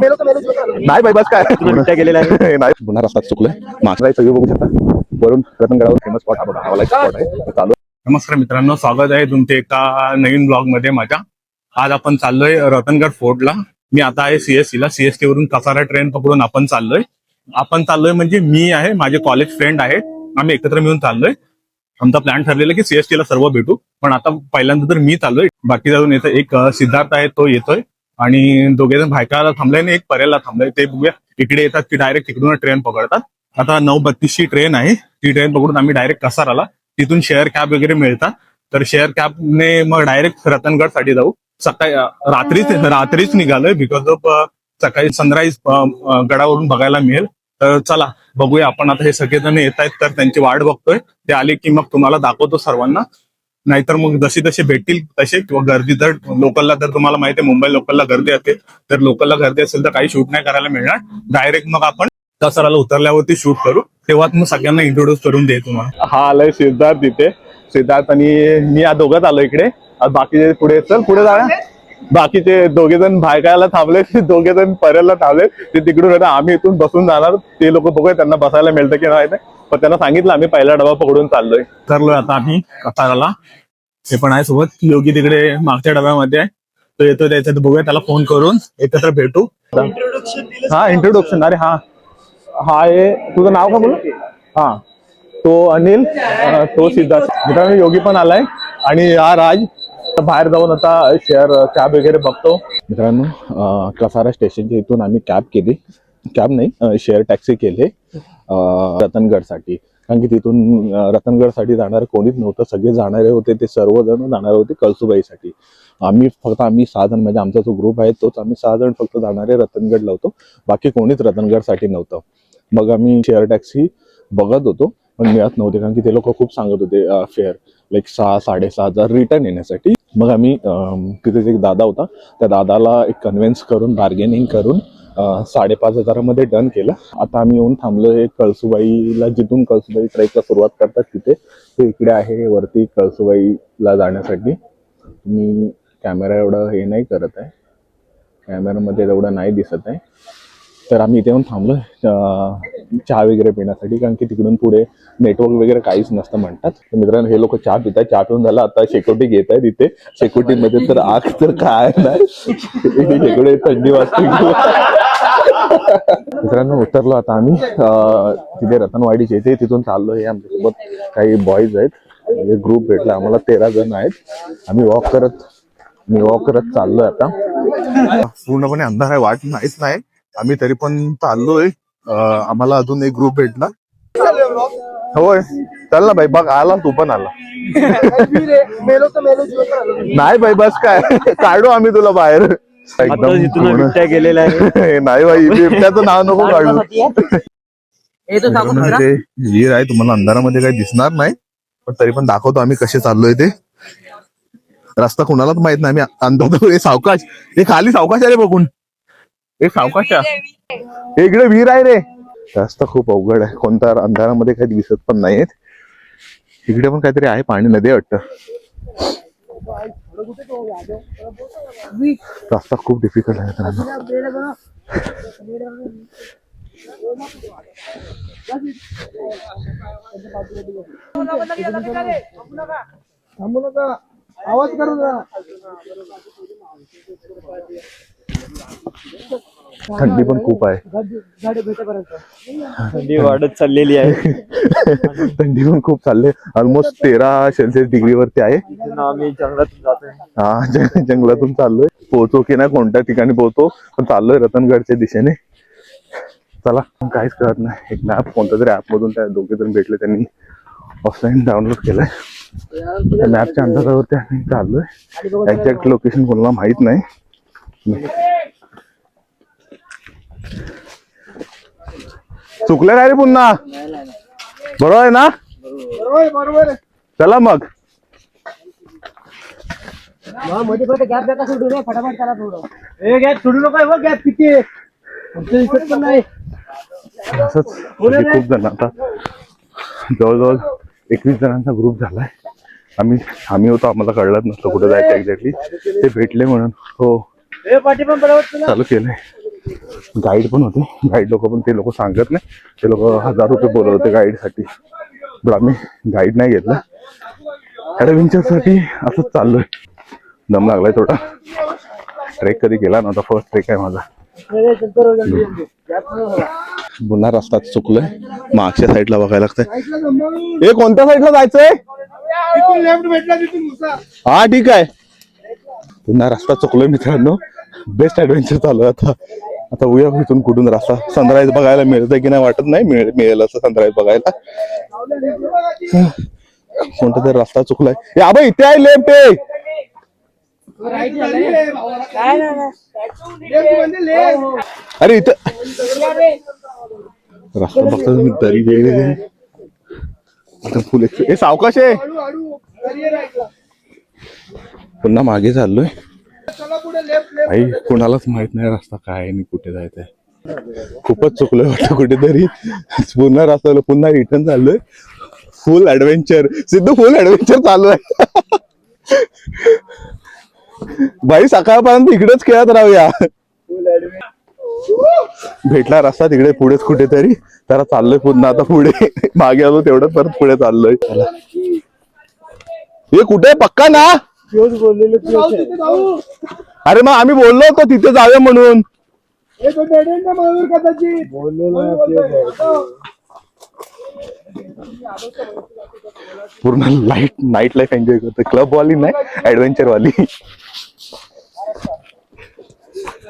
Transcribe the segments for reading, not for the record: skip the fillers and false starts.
नाही भाई बस काय गेलेला आहे नाही पुन्हा रस्ता चुकलोय मागचा सगळं बघू शकता वरून रतनगडावर फेमस स्पॉट हा बघा हवाला स्पॉट आहे चालू. नमस्कार मित्रांनो, स्वागत आहे तुमचे एका नवीन ब्लॉग मध्ये माझ्या. आज आपण चाललोय रतनगड फोर्टला. मी आता आहे सीएसटी ला. सीएसटी वरून कसारा ट्रेन पकडून आपण चाललोय म्हणजे मी आहे, माझे कॉलेज फ्रेंड आहेत, आम्ही एकत्र मिळून चाललोय. आमचा प्लॅन ठरलेला की सीएसटी ला सर्व भेटू, पण आता पहिल्यांदा तर मी चाललोय. बाकी जाऊन येतं एक सिद्धार्थ आहे, तो येतोय आणि दोघे जण भायकाला थांबलाय आणि एक पर्याला थांबलाय. ते बघूया इकडे येतात की डायरेक्ट तिकडून ट्रेन पकडतात. आता 9:32 ची ट्रेन आहे. ती ट्रेन पकडून आम्ही डायरेक्ट कसाराला, तिथून शेअर कॅब वगैरे मिळतात. तर शेअर कॅबने मग डायरेक्ट रतनगड साठी जाऊ. सकाळी रात्रीच निघालोय बिकॉज ऑफ सकाळी सनराईज गडावरून बघायला मिळेल. तर चला बघूया आपण. आता हे सगळेजण येत आहेत तर त्यांची वाट बघतोय. ते आले की मग तुम्हाला दाखवतो सर्वांना. नाहीतर मग जसे जसे भेटतील तसे, किंवा गर्दी तर लोकलला, तर तुम्हाला माहिती आहे मुंबई लोकलला गर्दी असते. तर लोकलला गर्दी असेल तर काही शूट नाही करायला मिळणार. डायरेक्ट मग आपण कसाराला उतरल्यावरती शूट करू, तेव्हा मग सगळ्यांना इंट्रोड्यूस करून दे तुम्हाला. हा आलाय सिद्धार्थ तिथे. सिद्धार्थ आणि मी या दोघंच आलो इकडे. बाकीचे पुढे चल पुढे जा. बाकीचे दोघे जण भायकायला थांबले, दोघे जण पर्याला थांबले. ते तिकडून आम्ही इथून बसून जाणार. ते लोक बघूया त्यांना बसायला मिळतं की नाही. पण त्यांना सांगितलं आम्ही पहिला डबा पकडून चाललोय. उतरलोय आता आम्ही कसाराला. हे पण आहे सोबत. योगी तिकडे मागच्या डब्यामध्ये आहे, तो येतो. त्याच्यात बघूया, त्याला फोन करून एकत्र भेटू. हा इंट्रोडक्शन. अरे हा हा आहे, तुझं नाव का बोल. हा तो अनिल, तो सिद्धार्थ. मित्रांनो योगी पण आलाय आणि हा राज. बाहेर जाऊन आता शेअर कॅब वगैरे बघतो. मित्रांनो कसारा स्टेशनच्या इथून आम्ही कॅब केली. कॅब नाही, शेअर टॅक्सी केले रतनगडसाठी. कारण की तिथून रतनगडसाठी जाणारे कोणीच नव्हतं. सगळे जाणारे होते, ते सर्वजण जाणारे होते कळसुबाईसाठी. आम्ही 6 जण, म्हणजे आमचा जो ग्रुप आहे तोच आम्ही 6 जण फक्त जाणारे रतनगडला होतो. बाकी कोणीच रतनगडसाठी नव्हतं. मग आम्ही शेअर टॅक्सी बघत होतो पण मिळत नव्हते, कारण की ते लोक खूप सांगत होते फेअर लाईक 6-6.5 रिटर्न येण्यासाठी. मग आम्ही तिथे एक दादा होता, त्या दादाला एक कन्व्हिन्स करून, बार्गेनिंग करून 5,500 डन केलं. आता आम्ही येऊन थांबलोय कळसुबाईला, जिथून कळसुबाई ट्रेकला सुरुवात करतात तिथे. ते इकडे आहे वरती कळसुबाईला जाण्यासाठी. मी कॅमेरा एवढं हे नाही करत आहे, कॅमेरामध्ये एवढं नाही दिसत आहे. तर आम्ही इथे येऊन थांबलोय चहा वगैरे पिण्यासाठी, कारण की तिकडून पुढे नेटवर्क वगैरे काहीच नसतं म्हणतात. तर मित्रांनो हे लोक चहा पितात. चहा पिऊन झाला, आता शेकोटी घेत आहे तिथे. शेकोटीमध्ये तर आग तर काय नाही, शेकोटी थंडी वाजते. मित्रांनो उतरलो आता आम्ही तिथे रतनवाडीचे इथे. तिथून चाललोय. आमच्यासोबत काही बॉईज आहेत, ग्रुप भेटला आम्हाला. 13 जण आहेत. आम्ही वॉक करत चाललोय. आता पूर्णपणे अंधार आहे, वाट नाहीच नाही. आम्ही तरी पण चाललोय. आम्हाला अजून एक ग्रुप भेटला. होय चल ना भाई, बघ आला तू पण आला. नाही भाई बस काय, काढू आम्ही तुला बाहेर. गेलेला आहे. नाही भाई बिबट्याचं नाव नको काढू. ते विहीर आहे, तुम्हाला अंधारामध्ये काही दिसणार नाही, पण तरी पण दाखवतो आम्ही कसे चाललोय ते. रस्ता कुणालाच माहित नाही. आम्ही अंधार. सावकाश, हे खाली सावकाश आहे रे बघून. एक सावकाश इकडे विहीर आहे रे. रस्ता खूप अवघड आहे, कोणता अंधारामध्ये काही दिसत पण नाहीत. इकडे पण काहीतरी आहे, पाणी नदी वाटतं. रस्ता खूप डिफिकल्ट आहे मित्रांनो. आवाज करू ना. थंडी पण खूप आहे. थंडी वाढत चाललेली आहे. थंडी पण खूप चालले. ऑलमोस्ट 13 डिग्री वरती आहे. आम्ही जंगलातून जातोय. हा जंगलातून चाललोय. पोहोचो की नाही, कोणत्या ठिकाणी पोहोचो, पण चाललोय रतनगडच्या दिशेने. चला काहीच कळत नाही. एक मॅप कोणत्या तरी ऍप मधून त्या दोघे जण भेटले, त्यांनी ऑफलाईन डाउनलोड केलंय. त्या मॅपच्या अंदाजावरती आम्ही चाललोय. एक्झॅक्ट लोकेशन कोणाला माहित नाही. चुकले नाही रे पुन्हा, बरोबर आहे ना. बरोबर. चला मग. मध्ये गॅप नका सोडू रे, फटाफट करा थोडं. गॅप सोडू नका, गॅप किती पण नाही. असंच खूप जण, आता जवळजवळ 21 जणांचा ग्रुप झालाय. आम्ही होतो, आम्हाला कळलंच नसतं कुठं जायचं एक्झॅक्टली. ते भेटले म्हणून हो चालू केलंय. गाईड पण होते, गाईड लोक पण ते लोक सांगत नाही, ते लोक 1000 रुपये बोलत होते गाईडसाठी. पण आम्ही गाईड नाही घेतला, ॲडव्हेंचरसाठी असंच चाललोय. दम लागलाय थोडा, ट्रेक कधी केला नव्हता, फर्स्ट ट्रेक आहे माझा. पुन्हा रस्ता चुकलोय, मागच्या साईडला बघायला लागतंय. हे कोणत्या साईडला जायचंय? हा ठीक आहे. पुन्हा रस्ता चुकलोय मित्रांनो, बेस्ट ऍडव्हेंचर चालू आहे आता. आता उया इथून कुठून रस्ता सनराईज बघायला मिळतंय की नाही वाटत नाही, मिळेल असं सनराईज बघायला. कोणता तरी रस्ता चुकलाय. हे आबा इथे आहे लेफ्ट आहे. अरे इथं रस्ता बघता तुम्ही, दरी वेगळी फुल. हे सावकाश आहे. पुन्हा मागे चाललोय. आई कुणालाच माहित नाही रस्ता काय आणि कुठे जायचंय. खूपच चुकलोय वाटतं कुठेतरी. पुन्हा रस्ता पुन्हा रिटर्न चाललोय. फुल ऍडव्हेंचर सिद्धू, फुल ऍडव्हेंचर चालू आहे. भाई सकाळपर्यंत इकडेच खेळत राहूया. भेटला रस्ता तिकडे पुढेच कुठेतरी, तर चाललोय पुन्हा आता पुढे. मागे आलो तेवढं परत पुढे चाललोय. हे कुठे पक्का ना? अरे मग आम्ही बोललो होतो तिथे जाऊया म्हणून. पूर्ण नाईट लाईफ एन्जॉय करतो, क्लब वाली नाही ऍडव्हेंचर वाली.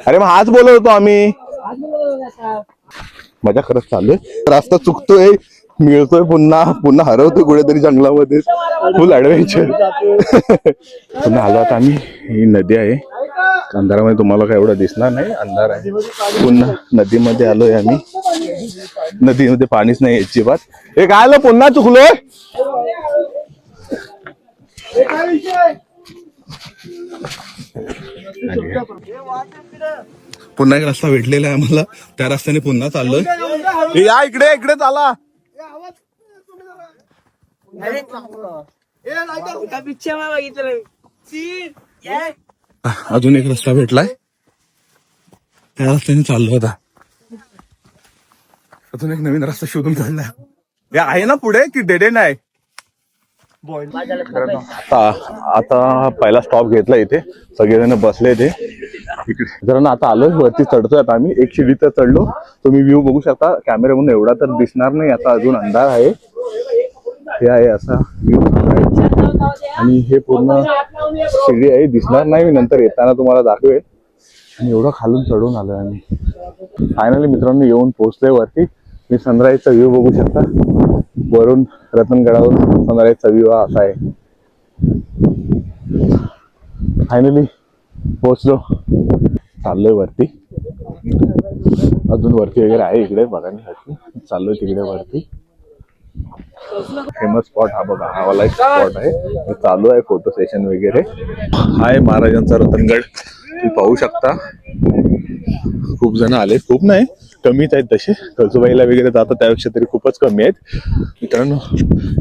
अरे मग हाच बोलत होतो आम्ही. मजा करत चाललोय, रस्ता चुकतोय, मिळतोय पुन्हा, पुन्हा हरवतोय कुठेतरी जंगलामध्ये. फुल ऍडव्हेंचर. पुन्हा आलो आता आम्ही. ही नदी आहे, अंधारामध्ये तुम्हाला काय एवढं दिसणार नाही, अंधार आहे. पुन्हा नदीमध्ये आलोय आम्ही. नदीमध्ये पाणीच नाही याची बात. हे काय आलं, पुन्हा चुकलोय. पुन्हा एक रस्ता भेटलेला आहे आम्हाला, त्या रस्त्याने पुन्हा चाललोय. या इकडे, इकडे चाला. अजून एक रस्ता भेटलाय, त्या रस्त्याने चाललो आता. अजून एक नवीन रस्ता शोधून काढलाय. हे आहे ना पुढे की डेड एंड आहे? आता पहिला स्टॉप घेतला इथे, सगळेजण बसले ते इकडे. जरा ना आता आलोय वरती, चढतोय आता आम्ही. एक शिडी तर चढलो, तुम्ही व्ह्यू बघू शकता. कॅमेऱ्यामधून एवढा तर दिसणार नाही आता, अजून अंधार आहे. हे आहे असा व्ह्यू, आणि हे पूर्ण शिडी आहे, दिसणार नाही, मी नंतर येताना तुम्हाला दाखवेल. आणि एवढं खालून चढून आलोय आम्ही. फायनली मित्रांनो येऊन पोहोचलोय वरती. मी सनराईजचा व्ह्यू बघू शकता वरून, रतनगडावरून सनराईजचा व्ह्यू हा असा आहे. फायनली पोहोचलो, चाललोय वरती. अजून वरती वगैरे आहे इकडे बघण्यासाठी, चाललोय तिकडे वरती. फेमस स्पॉट हा बघा, हा वाला एक स्पॉट आहे, चालू आहे फोटो सेशन वगैरे. हाय महाराजांचा रतनगड, तुम्ही पाहू शकता. खूप जण आले, खूप नाही, कमीच आहेत तसे. कळसुबाईला वगैरे जातात त्यापेक्षा तरी खूपच कमी आहेत. मित्रांनो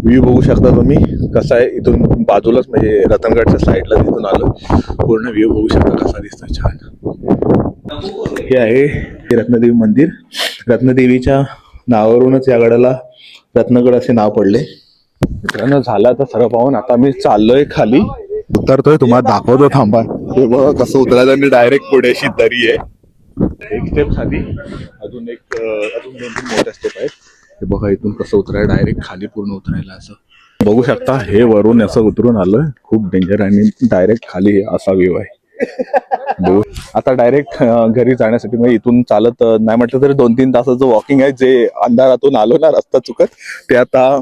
व्ह्यू बघू शकता तुम्ही कसा आहे. इथून बाजूलाच म्हणजे रतनगडच्या साईडला तिथून आलो, पूर्ण व्ह्यू बघू शकता कसा दिसतोय, छान. हे आहे रत्नदेवी मंदिर. रत्नदेवीच्या नावावरूनच या गडाला रत्नगड असे नाव पडले. मित्रांनो झालं आता सर्व पाहून, आता मी चाललोय खाली, उतरतोय, तुम्हाला दाखवतो, थांबा. हे बघा कसं उतरायचं, आणि डायरेक्ट पुढे अशी दरी आहे. एक स्टेप खाली, अजून 2-3 मोठ्या स्टेप आहेत. हे बघा इथून कसं उतराय, डायरेक्ट खाली पूर्ण उतरायला असं बघू शकता. हे वरून असं उतरून आलोय, खूप डेंजर, आणि डायरेक्ट खाली असा व्ह्यू आहे. आता डायरेक्ट घरी जाण्यासाठी म्हणजे इथून चालत नाही म्हटलं तरी 2-3 तासाचं वॉकिंग आहे. जे अंधारातून आलो ना रस्ता चुकत, ते आता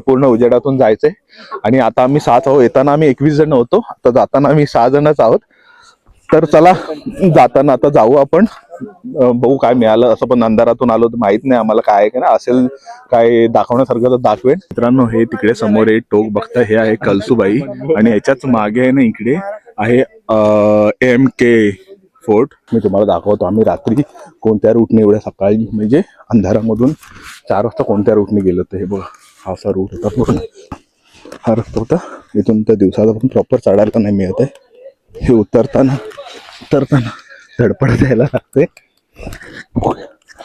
पूर्ण उजेडातून जायचंय. आणि आता आम्ही 7 आहोत, येताना आम्ही 21 जण होतो, तर जाताना आम्ही 6 जणच आहोत. तर चला जाताना आता जाऊ आपण, बघू काय मिळालं. असं पण अंधारातून आलो तर माहित नाही आम्हाला काय आहे का ना, असेल काय दाखवण्यासारखं तर दाखवेन. मित्रांनो हे तिकडे समोर एक टोक बघता, हे आहे कळसुबाई, आणि याच्याच मागे आहे ना इकडे आहे MK फोर्ट. मी तुम्हाला दाखवतो आम्ही रात्री कोणत्या रूटने, एवढ्या सकाळी म्हणजे अंधारामधून 4 वाजता कोणत्या रूटने गेलो. तर हे बघा हा असा रूट होता, पूर्ण हा रस्ता होता. इथून त्या दिवसाला पण प्रॉपर चढायला नाही मिळत आहे. हे उतरताना धडपड द्यायला लागते.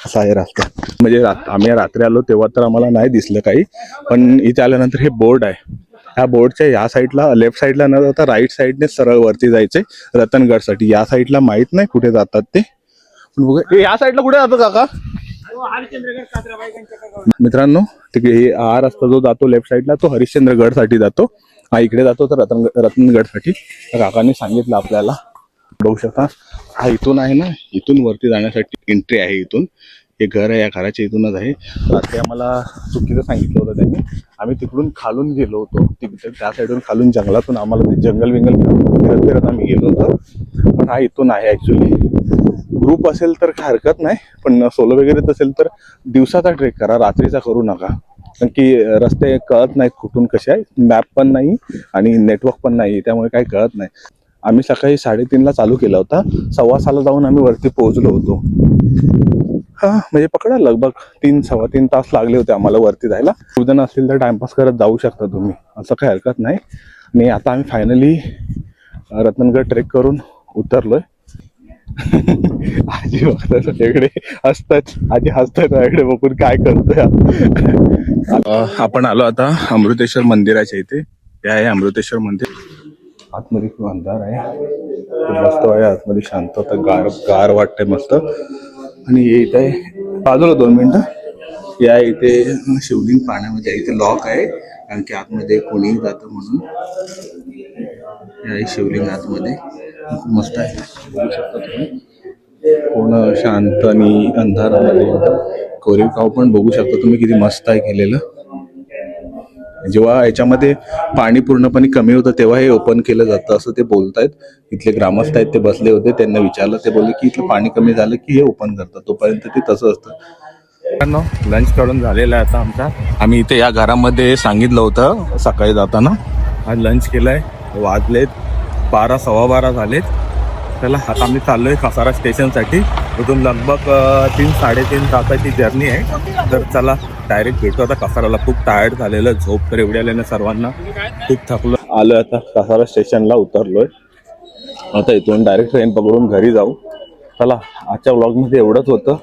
असा आहे रस्ता. म्हणजे आम्ही रात्री आलो तेव्हा तर आम्हाला नाही दिसलं काही, पण इथे आल्यानंतर हे बोर्ड आहे. ह्या बोर्डच्या या साईडला, लेफ्ट साईडला न जाता राईट साईडने सरळ वरती जायचंय रतनगडसाठी. या साईडला माहित नाही कुठे जातात ते, पण बघा या साईडला कुठे जातो काका. मित्रांनो तिकडे हा रस्ता जो जातो लेफ्ट साईडला तो हरिश्चंद्रगड साठी जातो. हा इकडे जातो तर रतनगड साठी. काकांनी सांगितलं आपल्याला. बघू शकता हा इथून आहे ना, इथून वरती जाण्यासाठी एंट्री आहे. इथून हे घर आहे, या घराच्या इथूनच आहे. रात्री आम्हाला चुकीचं सांगितलं होतं त्यांनी. आम्ही तिकडून खालून गेलो होतो, तिकडे त्या साईडून खालून जंगलातून आम्हाला ते जंगल फिरत फिरत आम्ही गेलो होतो. पण हा इथून आहे ऍक्च्युली. ग्रुप असेल तर काय हरकत नाही, पण सोलो वगैरे असेल तर दिवसाचा ट्रेक करा, रात्रीचा करू नका. कारण की रस्ते कळत नाहीत कुठून कसे आहे, मॅप पण नाही आणि नेटवर्क पण नाही, त्यामुळे काही कळत नाही. आम्ही सकाळी 3:30ला चालू केला होता, 6:15 जाऊन आम्ही वरती पोहोचलो होतो. हा म्हणजे पकडा लगभग 3-3.25 तास लागले होते आम्हाला वरती जायला. उद्या असतील तर टाइमपास करत जाऊ शकता तुम्ही, असं काही हरकत नाही. आणि आता आम्ही फायनली रतनगड ट्रेक करून उतरलोय. आजी बघतात वेगळे हसतात, आजी हसतात वेगळे बघून काय करतोय. आपण आलो आता अमृतेश्वर मंदिराच्या इथे. हे आहे अमृतेश्वर मंदिर. आतमध्ये खूप अंधार आहे, मस्त आहे आतमध्ये, शांतता, गार गार वाटतंय मस्त. आणि हे इथे आहे बाजूला 2 मिनिटं, या इथे शिवलिंग पाण्यामध्ये आहे. इथे लॉक आहे कारण की आतमध्ये कोणीही जातं म्हणून. या शिवलिंग आतमध्ये खूप मस्त आहे, बघू शकता तुम्ही. पूर्ण शांत आणि अंधारामध्ये कोरीवकाम पण बघू शकता तुम्ही किती मस्त आहे केलेलं. जेव्हा याच्यामध्ये पाणी पूर्णपणे कमी होतं तेव्हा हे ओपन केलं जातं असं ते बोलतायत. इथले ग्रामस्थ आहेत ते बसले होते, त्यांना विचारलं, ते बोलले की इथलं पाणी कमी झालं की हे ओपन करतात, तोपर्यंत ते तसं असतं. लंच करून झालेला आहे आता आमचा. आम्ही इथे या घरामध्ये सांगितलं होतं सकाळी जाताना. आज लंच केलंय, वाजलेत 12-12:15 झालेत. चला आता आम्ही चाललोय कसारा स्टेशनसाठी. इथून लगभग 3-3.5 तासाची जर्नी आहे. तर चला डायरेक्ट भेटू आता कसाराला. खूप टायर्ड झालेलं, झोप तर एवढी आल्याने सर्वांना, खूप थकलो. आलोय आता कसारा स्टेशनला उतरलोय. आता इथून डायरेक्ट ट्रेन पकडून घरी जाऊ. चला आजच्या व्लॉगमध्ये एवढंच होतं.